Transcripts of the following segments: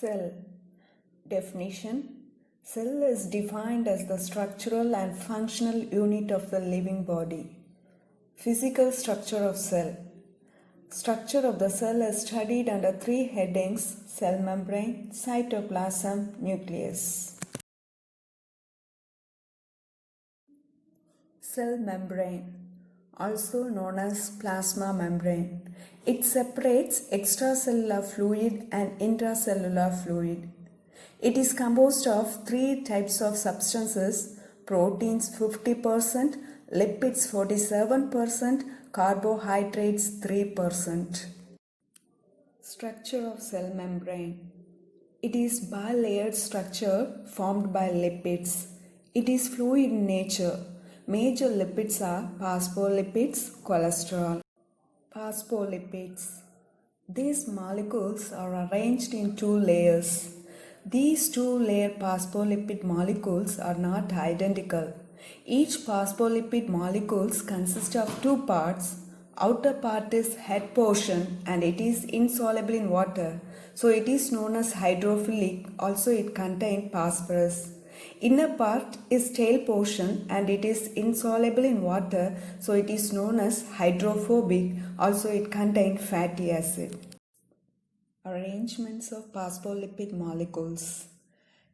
Cell. Definition. Cell is defined as the structural and functional unit of the living body. Physical structure of cell. Structure of the cell is studied under three headings: cell membrane, cytoplasm, nucleus. Cell membrane, also known as plasma membrane. It separates extracellular fluid and intracellular fluid. It is composed of three types of substances: proteins 50%, lipids 47%, carbohydrates 3%. Structure of cell membrane. It is bilayered structure formed by lipids. It is fluid in nature. Major lipids are phospholipids, cholesterol. Phospholipids. These molecules are arranged in two layers. These two-layer phospholipid molecules are not identical. Each phospholipid molecules consist of two parts. Outer part is head portion and it is insoluble in water, so it is known as hydrophilic. Also it contains phosphorus. Inner part is tail portion and it is insoluble in water, so it is known as hydrophobic. Also it contains fatty acid. Arrangements of phospholipid molecules.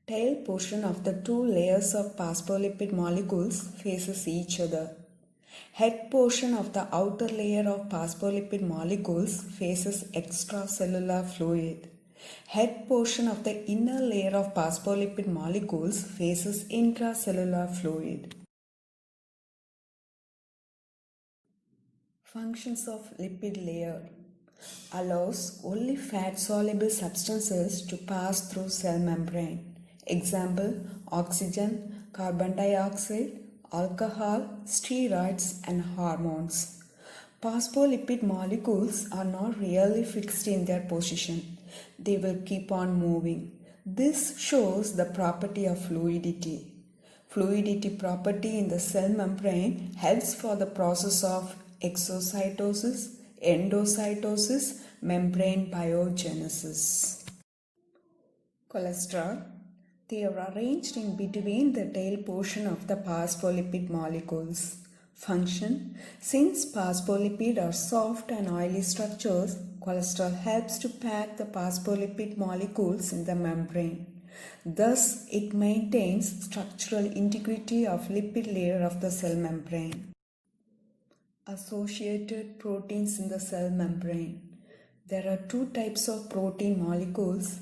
Tail portion of the two layers of phospholipid molecules faces each other. Head portion of the outer layer of phospholipid molecules faces extracellular fluid. Head portion of the inner layer of phospholipid molecules faces intracellular fluid. Functions of lipid layer. Allows only fat-soluble substances to pass through cell membrane. Example: oxygen, carbon dioxide, alcohol, steroids and hormones. Phospholipid molecules are not really fixed in their position. They will keep on moving. This shows the property of fluidity. Fluidity property in the cell membrane helps for the process of exocytosis, endocytosis, membrane biogenesis. Cholesterol. They are arranged in between the tail portion of the phospholipid molecules. Function. Since phospholipids are soft and oily structures, cholesterol helps to pack the phospholipid molecules in the membrane. Thus, it maintains structural integrity of lipid layer of the cell membrane. Associated proteins in the cell membrane. There are two types of protein molecules.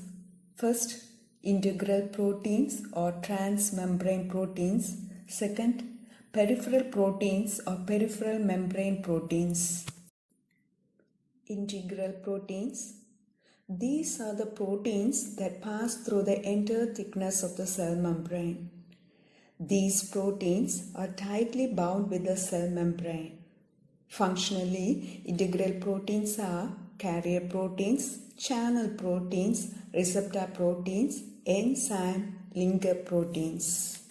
First, integral proteins or transmembrane proteins. Second, peripheral proteins or peripheral membrane proteins. Integral proteins. These are the proteins that pass through the entire thickness of the cell membrane. These proteins are tightly bound with the cell membrane. Functionally, integral proteins are carrier proteins, channel proteins, receptor proteins, enzyme, linker proteins.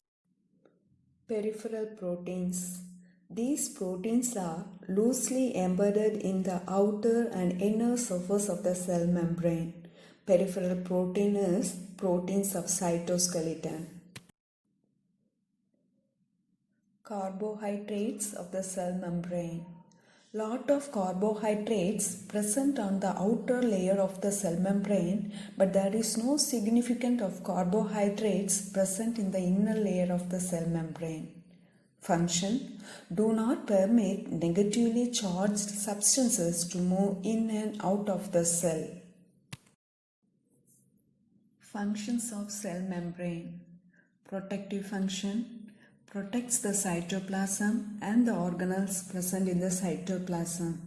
Peripheral proteins. These proteins are loosely embedded in the outer and inner surface of the cell membrane. Peripheral protein is proteins of cytoskeleton. Carbohydrates of the cell membrane. Lot of carbohydrates present on the outer layer of the cell membrane, but there is no significant of carbohydrates present in the inner layer of the cell membrane. Function. Do not permit negatively charged substances to move in and out of the cell. Functions of cell membrane. Protective function. Protects the cytoplasm and the organelles present in the cytoplasm.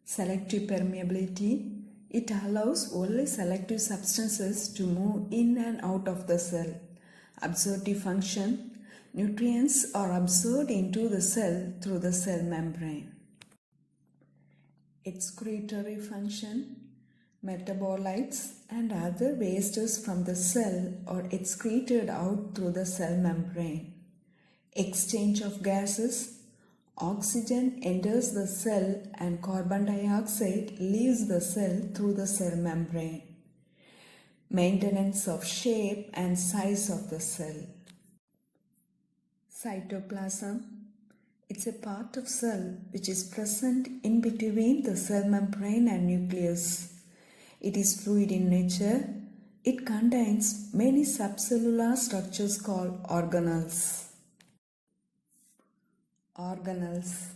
Selective permeability. It allows only selective substances to move in and out of the cell. Absorptive function. Nutrients are absorbed into the cell through the cell membrane. Excretory function. Metabolites and other wastes from the cell are excreted out through the cell membrane. Exchange of gases. Oxygen enters the cell and carbon dioxide leaves the cell through the cell membrane. Maintenance of shape and size of the cell. Cytoplasm. It's a part of cell which is present in between the cell membrane and nucleus. It is fluid in nature. It contains many subcellular structures called organelles. Organelles.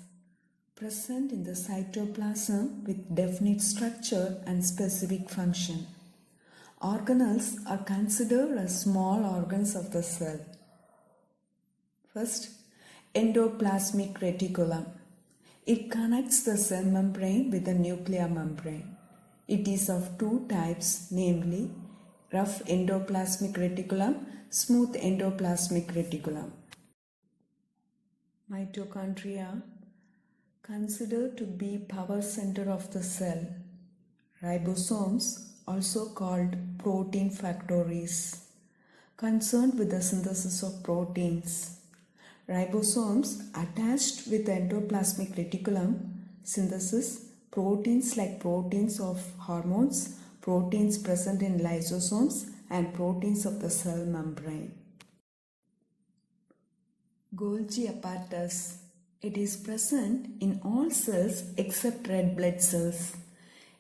Present in the cytoplasm with definite structure and specific function. Organelles are considered as small organs of the cell. First, endoplasmic reticulum. It connects the cell membrane with the nuclear membrane. It is of two types, namely rough endoplasmic reticulum, smooth endoplasmic reticulum. Mitochondria, considered to be power center of the cell. Ribosomes, also called protein factories, concerned with the synthesis of proteins. Ribosomes attached with the endoplasmic reticulum synthesis proteins like proteins of hormones, proteins present in lysosomes, and proteins of the cell membrane. Golgi apparatus. It is present in all cells except red blood cells.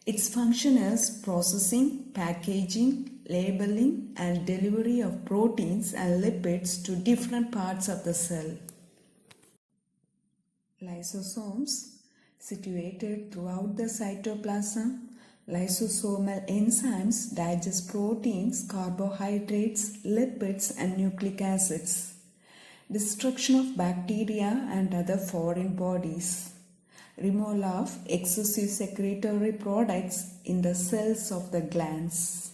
Its function is processing, packaging, labeling, and delivery of proteins and lipids to different parts of the cell. Lysosomes. Situated throughout the cytoplasm, lysosomal enzymes digest proteins, carbohydrates, lipids, and nucleic acids. Destruction of bacteria and other foreign bodies. Removal of excessive secretory products in the cells of the glands.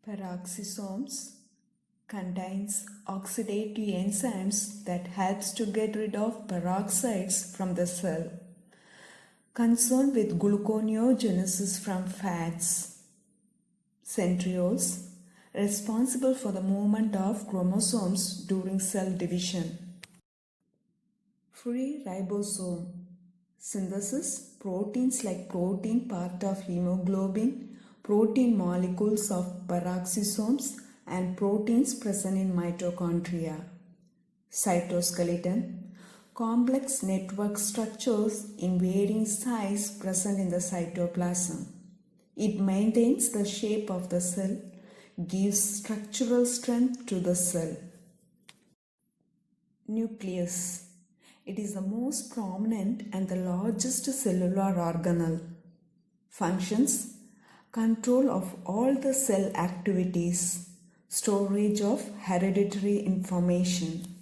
Peroxisomes contains oxidative enzymes that helps to get rid of peroxides from the cell. Concerned with gluconeogenesis from fats. Centrioles, responsible for the movement of chromosomes during cell division. Free ribosome. Synthesis proteins like protein part of hemoglobin, protein molecules of peroxisomes, and proteins present in mitochondria. Cytoskeleton. Complex network structures in varying size present in the cytoplasm. It maintains the shape of the cell, gives structural strength to the cell. Nucleus. It is the most prominent and the largest cellular organelle. Functions: control of all the cell activities, storage of hereditary information.